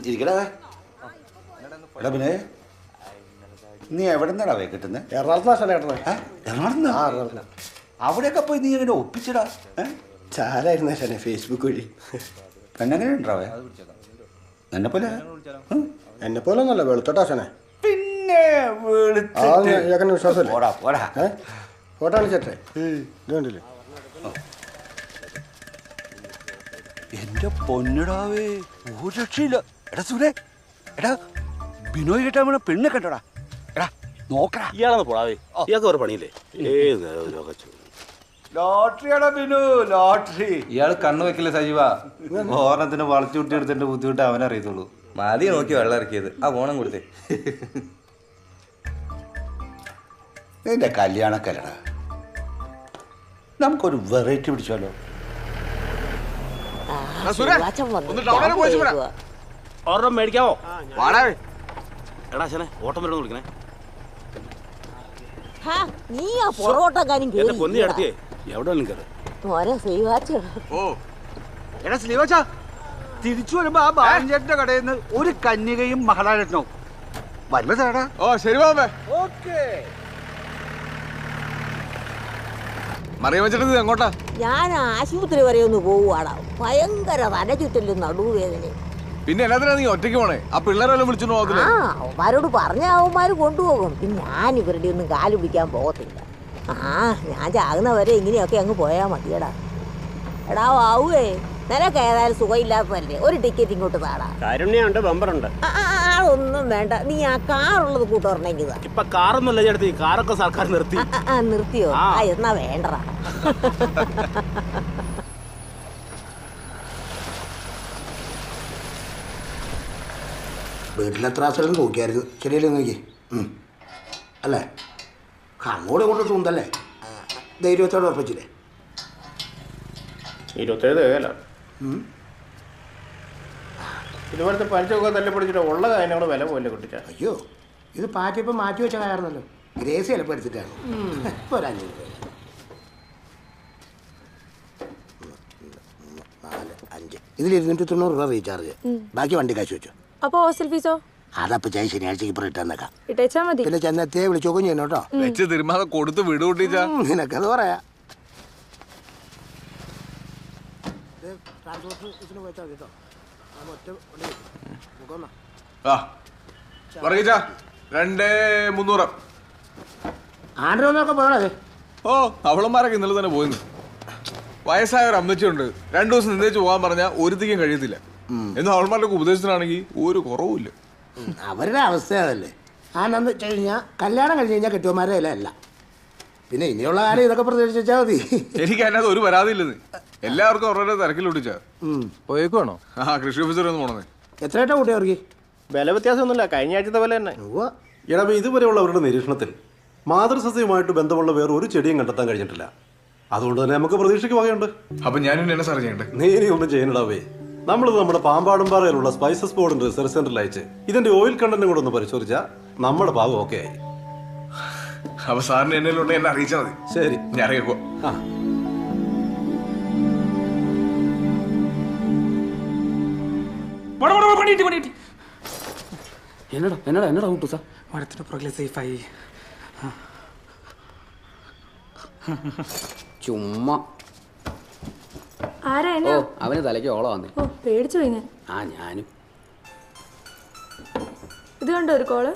ഇരിക്കടാ. എടാ പിന്നെ നീ എവിടെ നിന്നാടാവേ കിട്ടുന്നത്? എറണാകുളത്ത്. അവിടെയൊക്കെ പോയി നീ എങ്ങനെ ഒപ്പിച്ചടാ? ചാലായിരുന്നു ശനെ ഫേസ്ബുക്ക് വഴി. പെണ്ണെങ്ങനെ ഉണ്ടാവേ? എന്നെ പോലെ എന്നെ പോലെ ഒന്നല്ല, വെളുത്തോട്ടാ ശനെ. പിന്നെ വിശ്വാസമല്ലേ? ഫോട്ടോ കാണിച്ചേ ഇത് കണ്ടില്ലേ? എന്റെ പൊന്നിടാവേ, ഒരു രക്ഷയില്ല. എടാ സുരേ, എടാ ബിനോയ് കേട്ടാ വീണ പെണ്ണെ കണ്ടോടാ. എടാ നോക്കടാ. ഇയാളെന്ന് പോടാവേ, ഇയാൾക്ക് ഒരു പണിയില്ലേ? ലോട്ടറിയാടാ ബിനു, ലോട്ടറി. ഇയാൾ കണ്ണു വെക്കില്ല സജീവ. ഓർണത്തിന് വളച്ചു കുട്ടി എടുത്തിന്റെ ബുദ്ധിമുട്ട് അവനറിയത്തുള്ളൂ. മതി നോക്കി വെള്ളം ഇറക്കിയത്. ആ ഓണം കൊടുത്തേ. നിന്റെ കല്യാണക്കല്ലടാ, നമുക്കൊരു വെറൈറ്റി പിടിച്ചാലോ? ഒരെണ്ണം മേടിക്കാവോ? എടാ ശനെ, ഓട്ടം വരണം വിളിക്കണേ. നീ ആ പൊറോട്ടക്കാരും പൊന്നി അടുത്തേ എവിടെ കയറി. എടാ ശ്രീവാച്ചാ, തിരിച്ചു വരുമ്പോ ആ ബാലൻചേട്ടന്റെ കടയിൽ നിന്ന് ഒരു കന്യകയും മഹാരാജനവും വല്ലതേടാ. ഓ ശരി ബാബേ. ഓക്കേ. മറിയമ്മച്ചേട്ടൻ എങ്ങോട്ടാ? ഞാൻ ആശുപത്രി വരെ ഒന്ന് പോവുകയാടാ. ഭയങ്കര തലചുറ്റലും നടുവേദന. പിന്നെ എല്ലാത്തിനാ നീ ഒറ്റയ്ക്ക് പോണേ? ആ പിള്ളേരെല്ലാം വിളിച്ചു നോക്കില്ല? അവന്മാരോട് പറഞ്ഞ അവന്മാര് കൊണ്ടുപോകും. പിന്നെ ഞാൻ ഇവരുടെ ഒന്നും കാല് പിടിക്കാൻ പോകത്തില്ല. ഞാൻ ചാകുന്നവരെ ഇങ്ങനെയൊക്കെ അങ്ങ് പോയാൽ മതിയടാ. എടാ ആവുവേ, നിനക്ക് ഏതായാലും സുഖമില്ലാത്തതല്ലേ, ഒരു ടിക്കറ്റ് ഇങ്ങോട്ട് താടാ. കാരുണ്യുണ്ട്, ബമ്പറുണ്ട്. ഒന്നും വേണ്ട, നീ ആ കാറുള്ളത് കൂട്ടുറണെങ്കിൽ. ഇപ്പൊ കാറൊന്നുമല്ല ചേട്ടത്തി, കാറൊക്കെ സർക്കാർ നിർത്തി. നിർത്തിയോ? എന്നാ വേണ്ടടാ. വീട്ടിലെത്ര ആശ്രയം നോക്കിയായിരുന്നു. ശരിയല്ലേ നോക്കി അല്ലേ? അങ്ങോട്ടും ഇങ്ങോട്ടും തൂന്തല്ലേ? ധൈര്യത്തോടെ ഉറപ്പിച്ചില്ലേ? 27 ഇതുപോലത്തെ പലിശൊക്കെ തല്ലിപ്പൊടിച്ചിട്ട് ഉള്ള കാര്യങ്ങൾ വില പോലെ കിട്ടിച്ച. അയ്യോ, ഇത് പാറ്റിപ്പോൾ മാറ്റി വെച്ച കാരണമല്ലോ. ഗ്രേസ് ചിലപ്പോൾ എടുത്തിട്ടാണ്. ഇപ്പോൾ ഒരു 500 രൂപ. 4, 5 ഇതിൽ 290 രൂപ റീചാർജ്. ബാക്കി വണ്ടി കാശ് വെച്ചോ. അപ്പൊ ഹോസ്റ്റൽ ഫീസോ? അതപ്പോ ഞാൻ ശനിയാഴ്ചക്ക് ഇപ്പോൾ ഇട്ടേക്കാം. ഇട്ടേച്ചാ മതി. പിന്നെ ചെന്നെത്തിയെ വിളിച്ചോക്കും ചെയ്യണം കേട്ടോ. വെച്ച് തിരുമാതെ കൊടുത്ത് വിടു കൂട്ടിച്ചാ. നിനക്കത് പറയാ. പറയിച്ചാ 2,300. ആണ്ടൊക്കെ പോകണേ. ഓ അവളന്മാരൊക്കെ ഇന്നലെ തന്നെ പോയിരുന്നു. വയസ്സായ ഒരു അമ്മച്ചിയുണ്ട്. 2 ദിവസം നിന്നേച്ച് പോകാൻ പറഞ്ഞാൽ ഒരുത്തിക്കും കഴിയത്തില്ല. എന്നാൽ അവൾമാരുടെ ഉപദേശത്തിനാണെങ്കിൽ ഒരു കുറവുമില്ല. അവരുടെ അവസ്ഥ അതല്ലേ. ആണെന്ന് വെച്ച് കഴിഞ്ഞാൽ കല്യാണം കഴിഞ്ഞ് കഴിഞ്ഞാൽ കെട്ടുവന്മാരെ അല്ല. പിന്നെ ഇനിയുള്ള കാലം ഇതൊക്കെ പ്രതീക്ഷിച്ചാൽ മതി. എനിക്ക് അതിനകത്ത് ഒരു പരാതി ഇല്ലെന്ന്. എല്ലാവർക്കും അവരുടെ തിരക്കിൽ വിളിച്ചാ പോയേക്കുവാണോ? കൃഷി ഓഫീസർ ഒന്ന് പോണേ. എത്രയായിട്ടാ കൂട്ടി അവർക്ക്? വില വ്യത്യാസമൊന്നുമില്ല, കഴിഞ്ഞ ആഴ്ചത്തെ വില തന്നെ. എടാ, ഇതുവരെയുള്ളവരുടെ നിരീക്ഷണത്തിൽ മാതൃസസ്യവുമായിട്ട് ബന്ധമുള്ള വേറെ ഒരു ചെടിയും കണ്ടെത്താൻ കഴിഞ്ഞിട്ടില്ല. അതുകൊണ്ട് തന്നെ നമുക്ക് പ്രതീക്ഷയ്ക്ക് വകയുണ്ട്. അപ്പൊ ഞാനും എന്നെ സാർ ചെയ്യണ്ടേ? നീ ഇനി ഒന്നും ചെയ്യണടാവേ. നമ്മളിത് നമ്മുടെ പാമ്പാടുംപാറയിലുള്ള സ്പൈസസ് ബോർഡിന്റെ റിസർച്ച് സെന്ററിൽ അയച്ച് ഇതിന്റെ ഓയിൽ കണ്ടന്റും കൂടെ ഒന്ന് പരിശോധിച്ചാൽ നമ്മുടെ ഭാഗം ഓക്കെ ആയി. അപ്പൊ സാറിന് എന്നോട് എന്നെ അറിയിച്ചാൽ മതി. ശരി, ഞാൻ അറിയിക്കോ. എന്നടാ കൂട്ടു സാർ? മരത്തിന് പുറകിലെ സേഫായി. ചുമ്മാ അവന് തലയ്ക്ക് ഓളം വന്നേ. പേടിച്ചു പോയി ഞാൻ. ഞാനും. ഇത് കണ്ടോ ഒരു കോള്?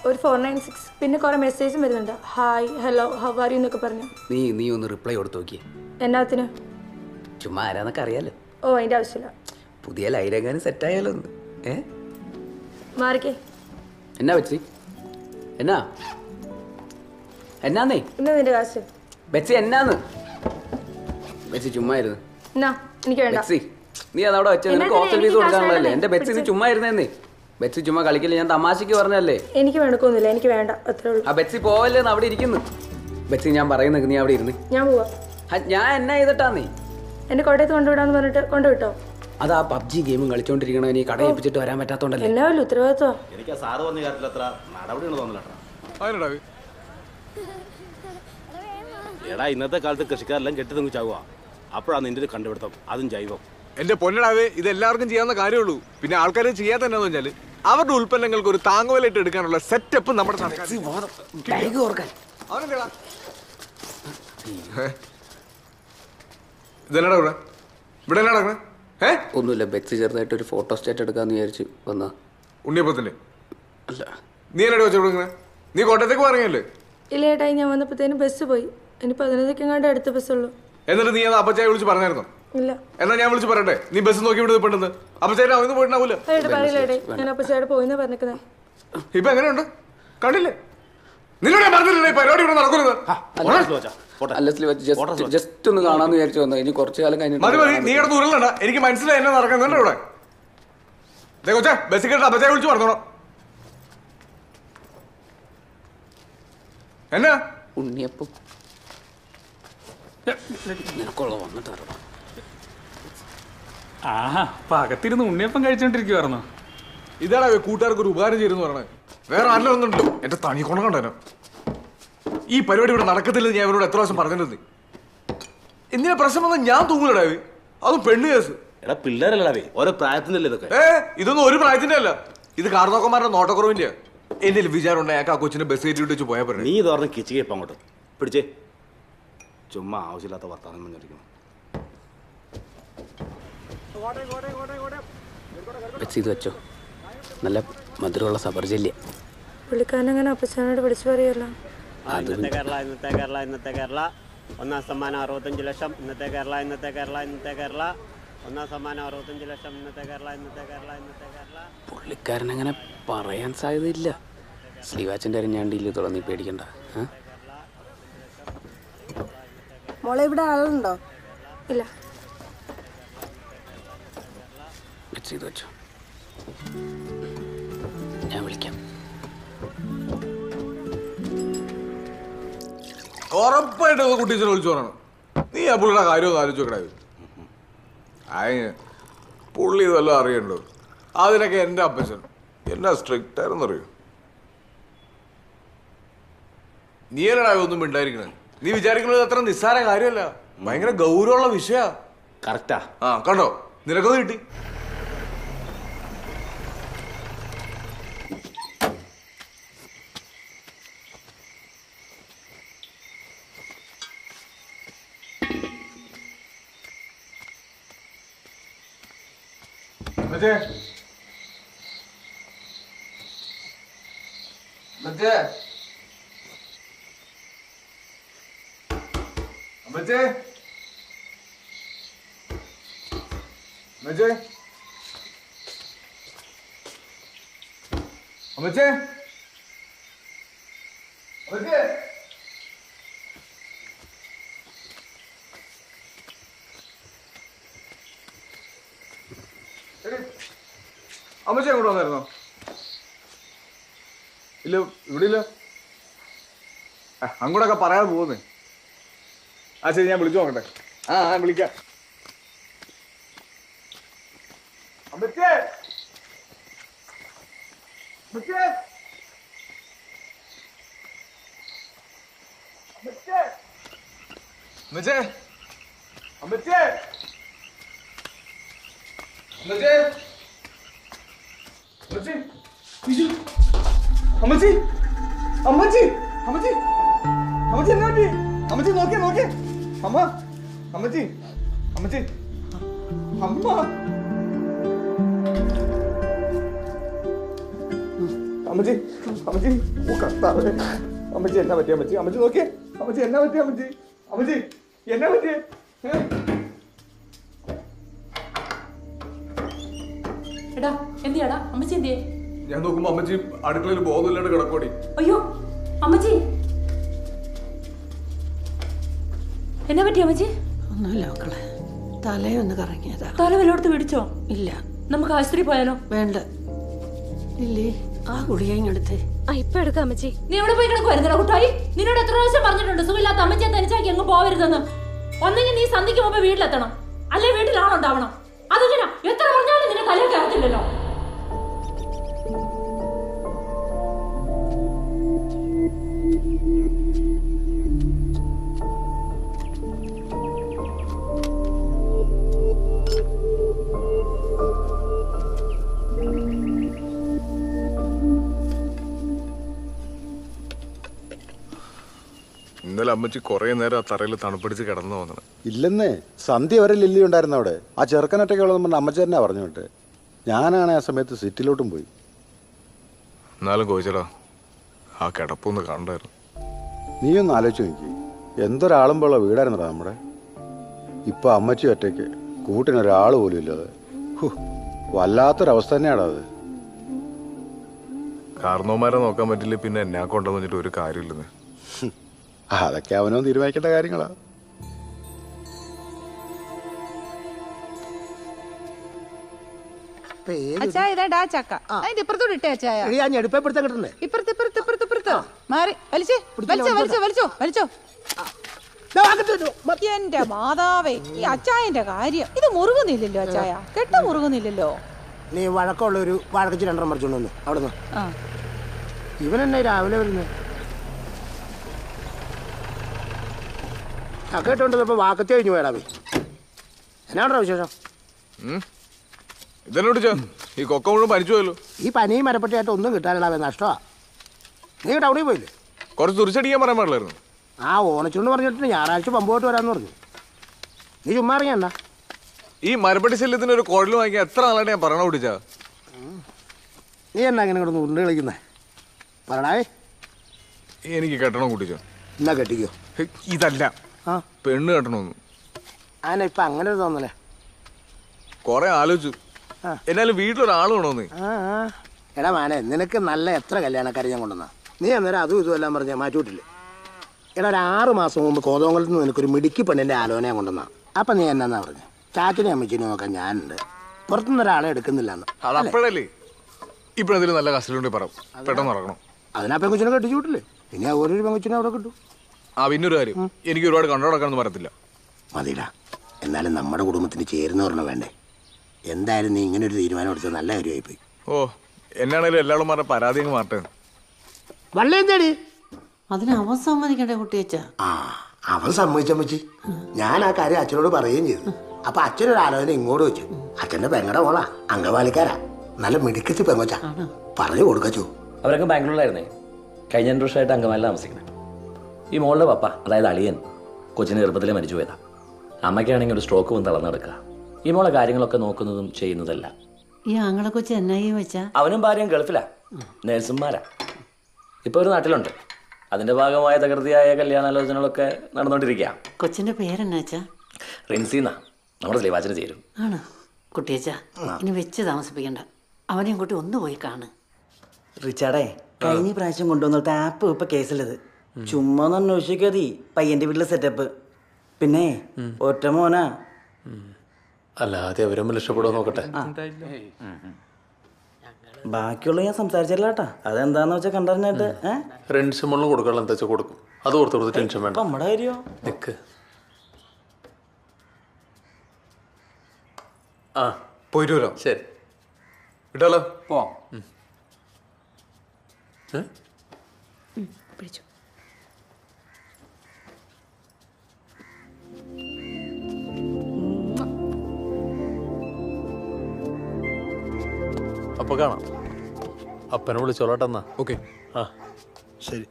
ഒരു 496. പിന്നെ കുറെ മെസ്സേജും വരുന്നുണ്ട്. Hi, hello, how are you എന്നൊക്കെ പറഞ്ഞു. നീ ഒന്ന് റിപ്ലൈ കൊടുത്തു നോക്കിയേ. എന്നാത്തിന്? ചുമ്മാ ആരാന്നൊക്കെ അറിയാലോ. അതിന്റെ ആവശ്യമില്ല. പുതിയ ലൈനെങ്ങാനും സെറ്റായാലോ ഒന്ന്. മാറിക്കേ. എന്നാ ബെറ്റ്സി? എന്നാന്നേ ഇന്ന് നിന്റെ കാശ്. ബെറ്റ്സി എന്നാന്ന്? ബെറ്റ്സി ചുമ്മാ ഇരുന്ന്. എനിക്ക് വേണ്ട. ബെറ്റ്സി, നീ അതവിടെ വെച്ചാൽ നിനക്ക് ഹോസ്റ്റൽ ഫീസ് കൊടുക്കാനുള്ളതല്ലേ. എന്റെ ബെറ്റ്സി നീ ചുമ്മാ ഇരുന്നേന്നേ. ബെറ്റ്സി ചുമ്മാ കളിക്കില്ല, ഞാൻ തമാശക്ക് പറഞ്ഞല്ലേ. എനിക്ക് വേണക്കൊന്നുമില്ല, എനിക്ക് വേണ്ട, അത്രേ ഉള്ളൂ. ആ ബെറ്റ്സി പോവല്ലേന്ന് അവിടെ ഇരിക്കുന്നു. ബെറ്റ്സി, ഞാൻ പറയുന്നത് നീ അവിടെ ഇരുന്ന്. ഞാൻ പോവാ. ഞാൻ എന്നാ ചെയ്തിട്ടാ നീ എന്റെ കോട്ടയത്ത് കൊണ്ടുവിടാന്ന് പറഞ്ഞിട്ട് കൊണ്ടുവിട്ടോ? അത് ആ പബ്ജി ഗെയിമും കളിച്ചോണ്ടിരിക്കണ നീ കട ഏൽപ്പിച്ചിട്ട് വരാൻ പറ്റാത്തോണ്ടല്ലേ. എന്നാ വല്ല ഉത്തരവാദിത്വം. എനിക്ക് സാറ് പറഞ്ഞ കാര്യത്തിൽ അത്ര നടപടിയാണ് തോന്നില്ല. എടാ, ഇന്നത്തെ കാലത്ത് കൃഷിക്കാരെല്ലാം കെട്ടി തങ്ങി ചാവുക. അപ്പോഴാണ് നിന്റെ ഒരു കണ്ടുപിടുത്തം, അതും ജൈവം. എന്റെ പൊന്നടാവേ ഇത് എല്ലാവർക്കും ചെയ്യാവുന്ന കാര്യമുള്ളൂ. പിന്നെ ആൾക്കാർ ചെയ്യാത്ത എന്നാന്ന് വെച്ചാല് അവരുടെ ഉൽപ്പന്നങ്ങൾക്ക് ഒരു താങ്ങുവിലയിട്ട് എടുക്കാനുള്ള സെറ്റപ്പ് നമ്മുടെ ഇതെന്നാടാ ഇവിടെ ഇവിടെ എന്നാ നടക്കണേ? ഒന്നുമില്ല, ബെറ്റ്സി ചെറുതായിട്ട് ഒരു ഫോട്ടോ സ്റ്റാറ്റ് എടുക്കാന്ന് വിചാരിച്ചു വന്നാ. ഉണ്ണിയപ്പത്തിന്റെ അല്ല, നീ എന്നാ വെച്ചോടുക്കണേ? നീ കോട്ടയത്തേക്ക് പറഞ്ഞല്ലേ? ഇല്ല ഏട്ടായി, ഞാൻ വന്നപ്പോഴത്തേനും ബസ് പോയി. ഇനി 15 അടുത്ത ബസ്സുള്ളൂ. എന്നിട്ട് നീ അത് അപ്പച്ചായ വിളിച്ച് പറഞ്ഞായിരുന്നോ? ഇല്ല. എന്നാ ഞാൻ വിളിച്ച് പറയട്ടെ, നീ ബസ് നോക്കി ഇവിടെ പെട്ടെന്ന് അപ്പച്ചായ അവന്ന് പോയിട്ടുണ്ടാവൂല. ഏട്ടാ പറയില്ല ഏട്ടായി, ഞാൻ അപ്പച്ചയുടെ പോയിന്നാ പറഞ്ഞേക്കുന്നേ. ഇപ്പൊ എങ്ങനെയുണ്ട് കണ്ടില്ലേ? നിന്നോട് ഞാൻ പറഞ്ഞില്ലേ പരിപാടി ഇവിടെ നടക്കുന്നത്? ജസ്റ്റ് ഒന്ന് കാണാന്ന് വിചാരിച്ചു വന്നു. ഇനി കുറച്ചു കാലം മതി മതി, നീ കിടന്ന് ഉരുളണ്ട. എനിക്ക് മനസ്സിലായി എന്നെ നടക്കുന്നുണ്ട് ഇവിടെ. കൊച്ചേ ബസ് കേട്ട് അപ്പച്ചായ വിളിച്ച് പറഞ്ഞോളൂ. എന്നാ ഉണ്ണിയപ്പം നിനക്കുള്ള വന്നിട്ട് ആഹാ, അകത്തിരുന്ന് ഉണ്ണിയപ്പം കഴിച്ചോണ്ടിരിക്കുവായിരുന്നോ? ഇതാടാ കൂട്ടുകാർക്ക് ഒരു ഉപകാരം ചെയ്തെന്ന് പറഞ്ഞത്. വേറെ ആരെങ്കിലും ഒന്നുണ്ടല്ലോ എന്റെ തണി കൊണ കണ്ടേനോ. ഈ പരിപാടി ഇവിടെ നടക്കത്തില്ലെന്ന് ഞാൻ ഇവരോട് എത്ര പ്രാവശ്യം പറഞ്ഞിട്ടുണ്ട്. എന്തിനാ പ്രശ്നം വന്നാൽ ഞാൻ തൂങ്ങൂലടാവേ, അതും പെണ്ണ് കേസ്. എടാ പിള്ളേരല്ലേ ഓരോ പ്രായത്തിന്റെ ഇതൊക്കെ. ഇതൊന്നും ഒരു പ്രായത്തിന്റെ അല്ല, ഇത് കാർന്നോക്കന്മാരുടെ നോട്ടക്കുറവിന്റെ. എന്റെ വിചാരം ഉണ്ടായി ആ കൊച്ചിനെ ബസ് കയറ്റി വിട്ട് പോയാൽ പറഞ്ഞു. നീ തുറന്ന് കിച്ചിക്കപ്പം അങ്ങോട്ട് പിടിച്ചേ, ചുമ്മാ ആവശ്യമില്ലാത്ത വർത്താനം പറഞ്ഞിരിക്കുന്നു. ഇത് വെച്ചോ, നല്ല മധുരമുള്ള സബർജല്യ. പുള്ളിക്കാരനങ്ങനെ അപ്പച്ചനോട് വിളിച്ചു പറയല്ലോ. ഇന്നത്തെ കേരള ഇന്നത്തെ കേരള ഇന്നത്തെ കേരള ഒന്നാം സമ്മാനം 65 ലക്ഷം. ഇന്നത്തെ കേരള ഇന്നത്തെ കേരള ഇന്നത്തെ കേരള ഒന്നാം സമ്മാനം 65 ലക്ഷം. ഇന്നത്തെ കേരള ഇന്നത്തെ കേരള ഇന്നത്തെ കേരള. പുള്ളിക്കാരനങ്ങനെ പറയാൻ സാധ്യതയില്ല. ശ്രീവാച്ചൻ്റെ അരിഞ്ഞാണ്ടില്ല തുറന്നീ പേടിക്കണ്ട. മോളെ ഇവിടെ ആളുണ്ടോ? ഇല്ല. ചെയ്ത് വെച്ചോ, ഞാൻ വിളിക്കാം. ഉറപ്പായിട്ട് കുട്ടീച്ചനെ വിളിച്ചു പറയണം. നീ ആ പുള്ളിയുടെ കാര്യം ഒന്ന് ആലോചിച്ച് നോക്കണേ. പുള്ളി ഇതെല്ലാം അറിയണ്ടോ? അതിനൊക്കെ എൻ്റെ അപ്പച്ചൻ എന്നാ സ്ട്രിക്റ്റ് ആയിരുന്നറിയോ. നീ എന്നാ ഒന്നും മിണ്ടായിരിക്കണേ? നീ വിചാരിക്കുന്നത് അത്ര നിസ്സാര കാര്യമല്ല, ഭയങ്കര ഗൗരവമുള്ള വിഷയ. കറക്റ്റാ. ആ കണ്ടോ, നിനക്കത് കിട്ടി. മറ്റേ മറ്റേ മറ്റേ മറ്റേ മറ്റേ മറ്റേ അമ്മച്ചി അങ്ങോട്ട് വന്നായിരുന്നോ? ഇല്ല, ഇവിടെ ഇല്ല. അങ്ങോട്ടൊക്കെ പറയാതെ പോകുന്നേ. ആ ശരി, ഞാൻ വിളിച്ചു നോക്കട്ടെ. ഞാൻ വിളിക്കാം. അമ്മച്ചേ അമ്മച്ചേ അമ്മച്ചേ അമ്മച്ചേ അമ്മച്ചേ അമ്മച്ചേ അമ്മച്ചി അമ്മച്ചി അമ്മച്ചി അമ്മച്ചി എന്നാ പറ്റി? അമ്മച്ചി നോക്കിയേ നോക്കിയേ. അമ്മ അമ്മച്ചി അമ്മച്ചി അമ്മ അമ്മച്ചി അമ്മച്ചി ഓ കർത്താവേ. അമ്മച്ചി എന്നാ പറ്റി? അമ്മച്ചി അമ്മച്ചി നോക്കിയേ. അമ്മച്ചി എന്നാ പറ്റി? അമ്മച്ചി അമ്മച്ചി എന്നാ പറ്റിയേ? എടാ എന്തിയാടാ അമ്മച്ചി എന്തിയേ? ഞാൻ നോക്കുമ്പോ അമ്മച്ചി അടുക്കളയിൽ ബോധമില്ലാണ്ട് കിടക്കോടി. അയ്യോ അമ്മച്ചി എന്നാ പറ്റി അമ്മച്ചി? ഒന്നുമില്ല മക്കളെ, തലയൊന്ന് കറങ്ങിയതാ. തല വല്ലോടത്ത് പിടിച്ചോ? ഇല്ല. നമുക്ക് ആശുപത്രി പോയാലോ? വേണ്ട ഇല്ലേ, ആ ഗുളിക ഇങ്ങെടുത്തേ. ഇപ്പൊ എടുക്കാം അമ്മച്ചി. നീ എവിടെ പോയി കിടക്കുവായിരുന്നോ കുട്ടായി? നിന്നോട് എത്ര പ്രാവശ്യം പറഞ്ഞിട്ടുണ്ട് സുഖമില്ലാത്ത അമ്മച്ചിയെ തനിച്ചാക്കി അങ്ങ് പോവരുതെന്ന്. ഒന്നെങ്കിൽ നീ സന്ധിക്ക് മുമ്പ് വീട്ടിലെത്തണം, അല്ലെ വീട്ടിലാണോ ഉണ്ടാവണം. അതെങ്ങനെ എത്ര പറഞ്ഞാലും നിന്നെ തലയൊക്കെ അറിയത്തില്ലല്ലോ. ഇന്നലെ അമ്മച്ചി കുറെ നേരം ആ തറയിൽ തണുപ്പിടിച്ച് കിടന്നു തോന്നണം. ഇല്ലെന്നേ, സന്ധ്യ വരെ ലില്ലി ഉണ്ടായിരുന്നു അവിടെ. ആ ചെറുക്കനൊറ്റയ്ക്കുള്ളതെന്ന് പറഞ്ഞ അമ്മച്ചി തന്നെ പറഞ്ഞു വിട്ട്. ഞാനാണ് ആ സമയത്ത് സിറ്റിലോട്ടും പോയി. എന്നാലും കോയിച്ചടാ, ആ കിടപ്പൊന്ന് കണ്ടായിരുന്നു. നീ ഒന്ന് ആലോചിച്ച് നോക്കി, എന്തൊരാളുമ്പോഴുള്ള വീടായിരുന്നടാ നമ്മുടെ. ഇപ്പൊ അമ്മച്ചി ഒറ്റയ്ക്ക്, കൂട്ടിനൊരാൾ പോലും ഇല്ലാതെ. വല്ലാത്തൊരവസ്ഥ തന്നെയാടാ അത്. കാരണവന്മാരെ നോക്കാൻ പറ്റില്ല, പിന്നെ എന്നെ കൊണ്ടെന്ന് വെച്ചിട്ട് ഒരു കാര്യമില്ലെന്ന്. അതൊക്കെ അവനോ തീരുമാനിക്കേണ്ട കാര്യങ്ങളാ. അച്ചായ ഇതാ ചക്ക അതിന്റെ ഇപ്പുറത്തോട് ഇട്ടേ അച്ചായ. ഇപ്പുറത്ത് മാറി വലിച്ചോ. എന്റെ മാതാവേ, ഈ അച്ചായന്റെ കാര്യം ഇത് മുറുകുന്നില്ലല്ലോ അച്ചായ, കെട്ട മുറുകുന്നില്ലല്ലോ. നീ വഴക്കമുള്ള ഒരു വഴക്കിച്ച് രണ്ടെണ്ണം മറിച്ചോണ്ട് വന്നു അവിടുന്ന്. ഇവനെന്നെ രാവിലെ വരുന്നത് കേട്ടോണ്ടിപ്പോ വാക്കത്തി കഴിഞ്ഞു പോയടാ. എന്നാണോ വിശേഷം? ഇതെന്നോട് ഈ കൊക്ക മുഴുവൻ പനിച്ചു പോയല്ലോ. ഈ പനിയും മരപ്പെട്ടിയായിട്ട് ഒന്നും കിട്ടാനിടാവേ, നഷ്ടമാ. നീ ടൗണിൽ പോയില്ലേ? കുറച്ച് തുറിച്ചടിക്കാൻ പറയാൻ പാടില്ലായിരുന്നു. ആ ഓണച്ചുണ്ട് പറഞ്ഞിട്ട് ഞായറാഴ്ച പമ്പ് പോയിട്ട് വരാമെന്ന് പറഞ്ഞു. നീ ചുമ്മാ അറിയണ്ട. ഈ മരപ്പട്ടി ശല്യത്തിന് ഒരു കുഴൽ വാങ്ങിക്കാൻ എത്ര നാളായിട്ട് ഞാൻ പറയണ കുട്ടിച്ചാ. നീ എന്നാ ഇങ്ങനെ കിടന്ന് ഉരുണ്ട് കളിക്കുന്നേ? പറടാവേ. എനിക്ക് കെട്ടണം കുട്ടിച്ച. എന്നാ കെട്ടിക്കോ. ഇതല്ല, പെണ്ണ് കെട്ടണമെന്ന്. ആന ഇപ്പൊ അങ്ങനെ ഒരു തോന്നലേ. കൊറേ ആലോചിച്ചു, എന്നാലും വീട്ടിലൊരാൾ വേണോന്ന്. എടാ മാനെ, നിനക്ക് നല്ല എത്ര കല്യാണക്കാരെ ഞാൻ കൊണ്ടുവന്നാ. നീ അന്നേരം അതും ഇതും എല്ലാം പറഞ്ഞാൽ മാറ്റിവിട്ടില്ലേ? എടാ ഒരു 6 മാസം മുമ്പ് കോതോങ്കലത്ത് നിന്ന് നിനക്കൊരു മിടുക്കി പെണ്ണിന്റെ ആലോചന കൊണ്ടുവന്നാ. അപ്പൊ നീ എന്നാ പറഞ്ഞു? ചാച്ചനെ അമ്മച്ചിനെ നോക്കാൻ ഞാനുണ്ട്, പുറത്തുനിന്ന് ഒരാളെ എടുക്കുന്നില്ല. അതപ്പോഴല്ലേ. ഇപ്പഴെന്തെങ്കിലും നല്ല കസ്റ്റഡിയുണ്ടെങ്കിൽ പറ, പെട്ടെന്ന് ഇറങ്ങണം. അതിനാ പെങ്കുച്ചിനെ കെട്ടിച്ചു വിട്ടില്ലേ? പിന്നെ ഓരോരു പെങ്കുച്ചിനെ അവിടെ കിട്ടും. പിന്നൊരു കാര്യം, എനിക്ക് ഒരുപാട് കണ്ടോടക്കാനൊന്നും പറയത്തില്ല. മതിടാ, എന്നാലും നമ്മുടെ കുടുംബത്തിന് ചേരുന്നവരണം വേണ്ടേ? എന്തായാലും നീ ഇങ്ങനെ ഒരു തീരുമാനം എടുത്തത് നല്ല കാര്യമായിപ്പോയി. എന്നാണേലും എല്ലാവരും പറഞ്ഞ പരാതി അങ്ങ് മാറട്ടെ. വള്ളേന്തേടി അതിന് അവൻ സമ്മതിക്കണ്ടേ കുട്ടിയച്ച? അവൻ സമ്മതിച്ചമ്മച്ചി. ഞാൻ ആ കാര്യം അച്ഛനോട് പറയുകയും ചെയ്തു. അപ്പൊ അച്ഛനൊരു ആലോചന ഇങ്ങോട്ട് വെച്ചു. അച്ഛന്റെ പെങ്ങടെ മോളാ, അംഗവാലിക്കാരാ, നല്ല മിടുക്കത്തി പെങ്ങോച്ച. പറഞ്ഞു കൊടുക്കച്ചു. അവരൊക്കെ ബാംഗ്ലൂരിലായിരുന്നേ. കഴിഞ്ഞ 2 വർഷമായിട്ട് അങ്കമാലിൽ താമസിക്കുന്നത്. ഈ മോളുടെ പപ്പ, അതായത് അളിയൻ, കൊച്ചിന് ചെറുപ്പത്തിലെ മരിച്ചു പോയതാ. അമ്മയ്ക്കാണെങ്കിൽ ഒരു സ്ട്രോക്ക് വന്ന് തളർന്നു കിടക്കുക. ഈ മോളെ കാര്യങ്ങളൊക്കെ നോക്കുന്നതും ചെയ്യുന്നതല്ല. ഈ ആങ്ങളെ കൊച്ചു എന്നായി വെച്ചാ? അവനും ഭാര്യയും ഗൾഫിലാ, നേഴ്സുമാരാ. ഇപ്പൊ ഒരു നാട്ടിലുണ്ട്. അതിന്റെ ഭാഗമായ തകൃതിയായ കല്യാണാലോചനകളൊക്കെ നടന്നുകൊണ്ടിരിക്കുക. കൊച്ചിന്റെ പേരെന്നാച്ചാ? റിൻസിന്നാ. നമ്മുടെ സ്ലീവാച്ചിന് ചേരും. ആണ് കുട്ടിയച്ച. ഇനി വെച്ച് താമസിപ്പിക്കണ്ട, അവനെയും കൂട്ടി ഒന്ന് പോയി കാണ്. റിച്ചാർഡേ, കഴിഞ്ഞ പ്രാവശ്യം കൊണ്ടുവന്നിട്ട് ആപ്പ് ഇപ്പൊ കേസിലത്. ചുമ്മാ അന്വേഷിക്കാതി പയ്യന്റെ വീട്ടിലെ സെറ്റപ്പ്. പിന്നെ ഒറ്റ മോനാ. അല്ലാതെ അവരും രക്ഷപ്പെടുമോ നോക്കട്ടെ. ബാക്കിയുള്ള ഞാൻ സംസാരിച്ചില്ല കേട്ടാ. അതെന്താന്ന് വെച്ചാൽ കണ്ടറിഞ്ഞിട്ട് റെൻസ് മുകളിൽ കൊടുക്കാനുള്ള എന്താ വെച്ചാൽ കൊടുക്കും. അത് ഓർത്ത് ടെൻഷൻ വേണ്ട. നമ്മുടെ കാര്യോ നിക്ക്. പോയിട്ട് വരാം. ശരി, വിട്ടാലോ? പോവാം. പിടിച്ചു. അപ്പൊ കാണാം. അപ്പനെ വിളിച്ചോളട്ടെന്നാ. ഓക്കെ. ശരി.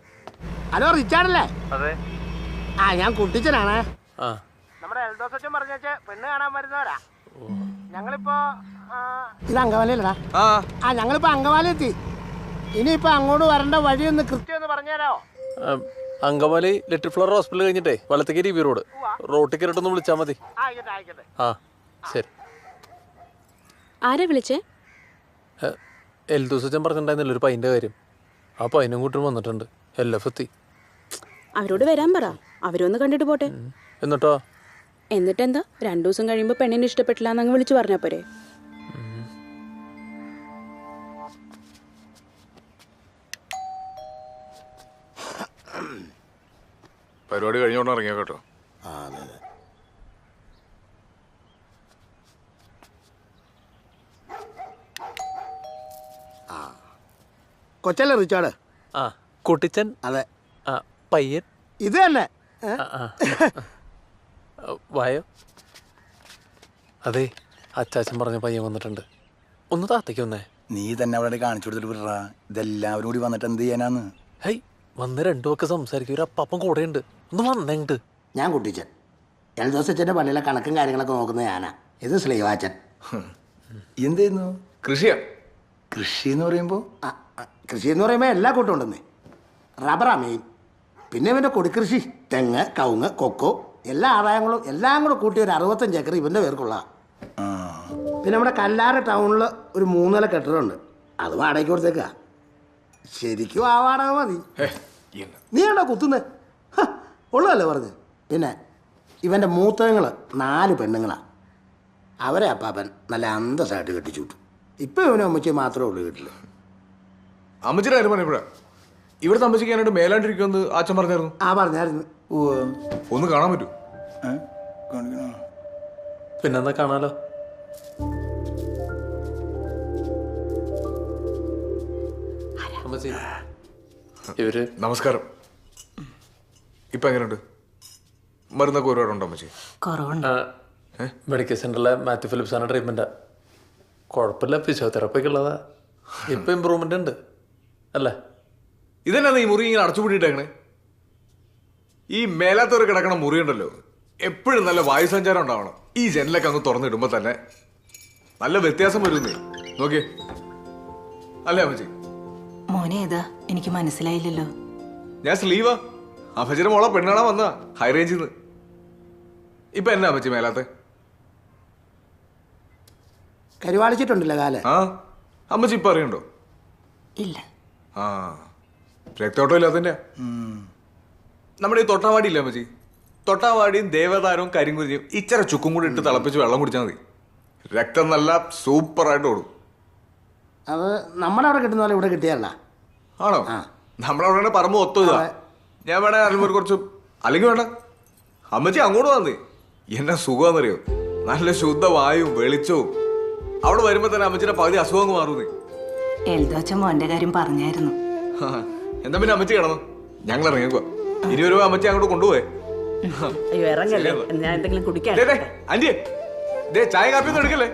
ഹലോ, റിച്ചാർഡല്ലേ? അതെ. ഞാൻ കുട്ടിച്ചനാണ്. ആ, നമ്മുടെ എൽദോസച്ചൻ പറഞ്ഞേച്ച് പെണ്ണ് കാണാൻ വരുന്നവരാ. ഞങ്ങളിപ്പോ ഇത് അങ്കവാലിയല്ലടാ. ഞങ്ങളിപ്പോ അങ്കവാലി എത്തി. ഇനിയിപ്പോ അങ്ങോട്ട് വരേണ്ട വഴിയൊന്ന് കൃത്യം ഒന്ന് പറഞ്ഞുതരാമോ? അങ്കമാലി ലിറ്റിൽ ഫ്ലവർ ഹോസ്പിറ്റൽ കഴിഞ്ഞിട്ടേ വലത്തേക്ക് ബി റോഡ് റോട്ടിൽ കയറിട്ടൊന്ന് വിളിച്ചാൽ മതി. ആ ശരി. ആരാ വിളിച്ചേ? എൽദോസച്ചൻ പറഞ്ഞിട്ടുണ്ടായിരുന്നില്ല ഒരു പൈൻ്റെ കാര്യം. ആ പൈനും കൂട്ടും വന്നിട്ടുണ്ട്. LF എത്തി. അവരോട് വരാൻ പറ, അവരൊന്ന് കണ്ടിട്ട് പോട്ടെ. എന്നിട്ടോ? എന്നിട്ടെന്താ, 2 ദിവസം കഴിയുമ്പോ പെണ്ണിനെ ഇഷ്ടപ്പെട്ടില്ല എന്നങ്ങ് വിളിച്ചു പറഞ്ഞാ പോരെ? പരിപാടി കഴിഞ്ഞോണ്ട് ഇറങ്ങിയ കേട്ടോ. കൊച്ചല്ലേ റിച്ചാർഡ്? ആ, കുട്ടിച്ചൻ. അതെ. പയ്യൻ ഇത് തന്നെ. വായോ. അതെ, അച്ചാച്ചൻ പറഞ്ഞ പയ്യൻ വന്നിട്ടുണ്ട്. ഒന്ന് താത്തേക്ക് വന്നേ. നീ തന്നെ അവിടെ കാണിച്ചു കൊടുത്തിട്ട് വിടറാ. ഇതെല്ലാവരും കൂടി വന്നിട്ട് എന്ത് ചെയ്യാനാന്ന്? ഹൈ, വന്ന് 2 വാക്ക് സംസാരിക്കും. ഒരു അപ്പം കൂടെ ഉണ്ട്. ഒന്ന് വന്നെങ്ങോട്ട്. ഞാൻ കുട്ടിച്ചൻ. എൽദോസച്ചൻ്റെ പള്ളിയിലെ കണക്കും കാര്യങ്ങളൊക്കെ നോക്കുന്നത് ഞാനാ. ഇത് സ്ലീവാച്ചൻ. എന്തായിരുന്നു? കൃഷിയാ. കൃഷി എന്ന് പറയുമ്പോൾ കൃഷി എന്ന് പറയുമ്പോൾ എല്ലാ കൂട്ടം ഉണ്ടെന്നേ. റബ്ബറാ മെയിൻ. പിന്നെ ഇവൻ്റെ കൊടിക്കൃഷി, തെങ്ങ്, കവുങ്ങ്, കൊക്കോ, എല്ലാ ആദായങ്ങളും എല്ലാം കൂടെ കൂട്ടി ഒരു 65 ഏക്കർ ഇവൻ്റെ പേർക്കുള്ള. പിന്നെ നമ്മുടെ കല്ലാര ടൗണിൽ ഒരു 3 നില കെട്ടിടമുണ്ട്. അത് വാടകയ്ക്ക് കൊടുത്തേക്കാ. ശരിക്കും ആ വാടക മതി. നീ ആണോ കുത്തുന്നത്? ഉള്ളതല്ലേ പറഞ്ഞ്. പിന്നെ ഇവൻ്റെ മൂത്തങ്ങൾ 4 പെണ്ണുങ്ങളാണ്. അവരെ അപ്പാപ്പൻ നല്ല അന്തസ്സായിട്ട് കെട്ടിച്ചു വിട്ടു. ഇപ്പം ഇവനും അമ്മച്ചി മാത്രമേ ഉള്ളൂ വീട്ടിൽ. അമ്മച്ചിയുടെ കാര്യം പറഞ്ഞപ്പോഴാ ഇവിടുത്തെ അമ്മച്ചിക്കാനായിട്ട് മേലാണ്ടിരിക്കുമെന്ന് അച്ഛൻ പറഞ്ഞായിരുന്നു. പറഞ്ഞായിരുന്നു. ഒന്ന് കാണാൻ പറ്റൂ? പിന്നെന്താ കാണാലോ. ഇവര് നമസ്കാരം. ഇപ്പൊ എങ്ങനെയുണ്ട്? മരുന്നൊക്കെ ഒരുപാടുണ്ടോ അമ്മച്ചി? മെഡിക്കൽ സെന്ററിലെ മാത്യു ഫിലിപ്സാണ് ട്രീറ്റ്മെന്റാ. കുഴപ്പമില്ല, ഫിസിയോതെറാപ്പിക്ക് ഉള്ളതാ. ഇപ്പൊ ഇമ്പ്രൂവ്മെന്റ് ഉണ്ട് അല്ലേ? ഇതന്നെ ഈ മുറി ഇങ്ങനെ അടച്ചുപൂട്ടിയിട്ടേക്കണേ. ഈ മേലാത്തവർ കിടക്കണ മുറി ഉണ്ടല്ലോ, എപ്പോഴും നല്ല വായുസഞ്ചാരം ഉണ്ടാവണം. ഈ ജനലൊക്കെ അങ്ങ് തുറന്നിടുമ്പോ തന്നെ നല്ല വ്യത്യാസം വരുന്നേ. നോക്കിയേ, അല്ലേ അമ്മച്ചി? മോനെ ഏതാ? എനിക്ക് മനസ്സിലായില്ലല്ലോ. ഞാൻ സ്ലീവാ. അമ്മച്ചിയുടെ മോളെ പെണ്ണാണാൻ വന്നാ ഹൈ റേഞ്ചിൽ നിന്ന്. ഇപ്പൊ എന്നാ അമ്മച്ചി മേലാത്തെ? കരുവാളിച്ചിട്ടുണ്ടല്ലോ കാല്. ആ അമ്മച്ചി ഇപ്പൊ അറിയണ്ടോ? ഇല്ല. ആ രക്തോട്ടം ഇല്ലാത്തതിന്റെ. നമ്മുടെ ഈ തൊട്ടാവാടി ഇല്ല അമ്മച്ചി, തൊട്ടാവാടിയും ദേവതാരവും കരിങ്കുരിയും ഇച്ചിരി ചുക്കും കൂടി ഇട്ട് തിളപ്പിച്ച് വെള്ളം കുടിച്ചാൽ മതി. രക്തം നല്ല സൂപ്പറായിട്ട് ഓടും. അത് നമ്മുടെ അവിടെ കിട്ടുന്ന പോലെ ഇവിടെ കിട്ടിയല്ല. ആണോ? നമ്മുടെ അവിടെ പറമ്പ് ഒത്തുക. ഞാൻ വേണേ അറിയുമ്പോൾ കുറച്ച്, അല്ലെങ്കിൽ വേണ്ട അമ്മച്ചി അങ്ങോട്ട് വന്നേ. എന്നാ സുഖമാണെന്നറിയോ? നല്ല ശുദ്ധ വായും വെളിച്ചവും. അവിടെ വരുമ്പോ തന്നെ അമ്മച്ചിയുടെ പകുതി അസുഖം മാറുന്നേ. എൽദോച്ചൻ മോന്റെ കാര്യം പറഞ്ഞായിരുന്നു. എന്താ പിന്നെ അമ്മച്ചി കിടന്നു? ഞങ്ങൾ ഇറങ്ങിക്കോ. 20 രൂപ അമ്മച്ചി അങ്ങോട്ട് കൊണ്ടുപോയേ. ഞാൻ എന്തെങ്കിലും കുടിക്കാൻ. ആന്റിയെ ചായ കാപ്പിയൊന്നും എടുക്കല്ലേ,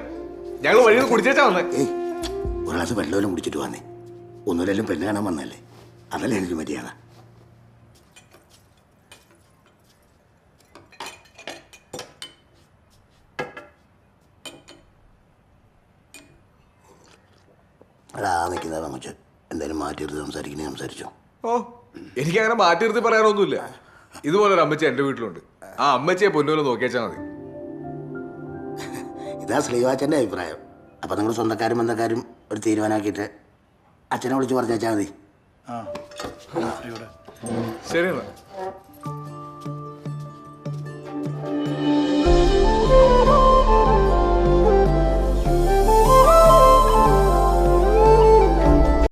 ഞങ്ങൾ വഴിയിൽ കുടിച്ചേച്ചാ വന്നേ. ഒരു ഗ്ലാസ് വെള്ളമെല്ലാം കുടിച്ചിട്ട് വന്നേ. ഒന്നുമില്ലെങ്കിലും പെണ്ണ് കാണാൻ വന്നല്ലേ, അതല്ലേ എനിക്ക് മര്യാദ. എടാ നിൽക്കുന്നതാ മച്ച, എന്തായാലും മാറ്റിയെടുത്ത് സംസാരിക്കണേ സംസാരിച്ചോ. ഓ എനിക്കങ്ങനെ മാറ്റി നിർത്തി പറയാനൊന്നുമില്ല. ഇതുപോലൊരു അമ്മച്ചി എൻ്റെ വീട്ടിലുണ്ട്. ആ അമ്മച്ചിയെ പൊന്നുപോലെ നോക്കിയാച്ചാ മതി. ഇതാ സ്ലീവാച്ചൻ്റെ അഭിപ്രായം. അപ്പം നിങ്ങൾ സ്വന്തക്കാരും ബന്ധക്കാരും ഒരു തീരുമാനമാക്കിയിട്ട് അച്ഛനെ വിളിച്ച് പറഞ്ഞാൽ മതി. ശരി എന്നാ.